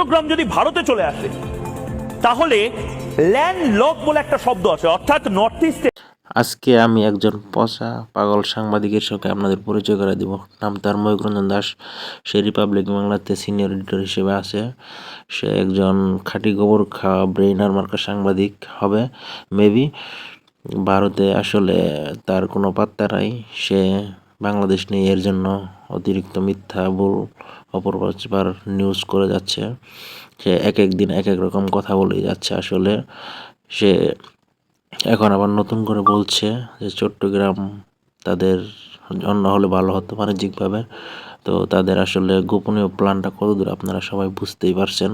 চট্টগ্রাম যদি ভারতে চলে আসে তাহলে ল্যান্ড লক বলে একটা শব্দ আছে, অর্থাৎ নর্থ ইস্টে। আজকে আমি একজন পচা পাগল সাংবাদিকের সঙ্গে আপনাদের পরিচয় করে দিব। নাম তার ময়ূররঞ্জন দাস। সে রিপাবলিক বাংলাতে সিনিয়র এডিটর হিসেবে আছে। সে একজন খাঁটি গোবর খাওয়া ব্রেইনার মার্কা সাংবাদিক হবে মেবি। ভারতে আসলে তার কোনো পাত্তা নাই। সে বাংলাদেশ নিয়ে এর জন্য অতিরিক্ত মিথ্যা ভুল অপপ্রচার নিউজ করে যাচ্ছে। সে এক এক দিন এক এক রকম কথা বলেই যাচ্ছে। আসলে সে এখন আবার নতুন করে বলছে যে চট্টগ্রাম তাদের জন্য হলে ভালো হতো বাণিজ্যিকভাবে। তো তাদের আসলে গোপনীয় প্ল্যানটা কতদূর আপনারা সবাই বুঝতেই পারছেন।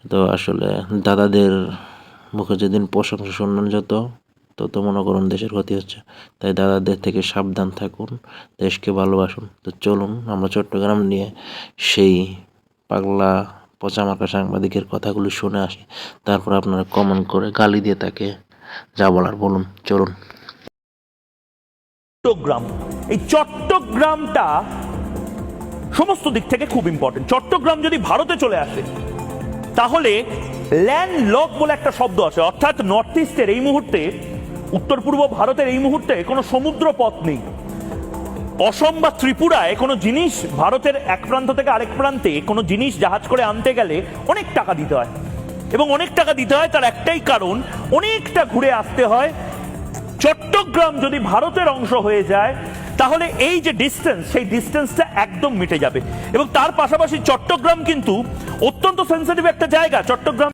তো আসলে দাদাদের মুখে যেদিন প্রশংসা শুনবেন তত মনে করুন দেশের ক্ষতি হচ্ছে। তাই দাদাদের থেকে সাবধান থাকুন, দেশকে ভালোবাসুন। তো চলুন আমরা চট্টগ্রাম নিয়ে সেই পাগলা পচামার্কা সাংবাদিকের কথাগুলো শুনে আসি। তারপর আপনারা কমেন্ট করে গালি দিয়ে তাকে যা বলার বলুন। চলুন। চট্টগ্রাম, এই চট্টগ্রামটা সমস্ত দিক থেকে খুব ইম্পর্টেন্ট। চট্টগ্রাম যদি ভারতে চলে আসে তাহলে ল্যান্ড লক বলে একটা শব্দ আছে, অর্থাৎ নর্থ ইস্টের এই মুহূর্তে, উত্তর পূর্ব ভারতের এই মুহূর্তে কোনো সমুদ্র পথ নেই। অসম বা ত্রিপুরায় কোনো জিনিস ভারতের এক প্রান্ত থেকে আরেক প্রান্তে কোনো জিনিস জাহাজ করে আনতে গেলে অনেক টাকা দিতে হয়, এবং অনেক টাকা দিতে হয় তার একটাই কারণ, অনেকটা ঘুরে আসতে হয়। চট্টগ্রাম যদি ভারতের অংশ হয়ে যায় তাহলে এই যে ডিস্টেন্স, সেই ডিস্টেন্সটা একদম মিটে যাবে। এবং তার পাশাপাশি চট্টগ্রাম কিন্তু অত্যন্ত সেন্সিটিভ একটা জায়গা। চট্টগ্রাম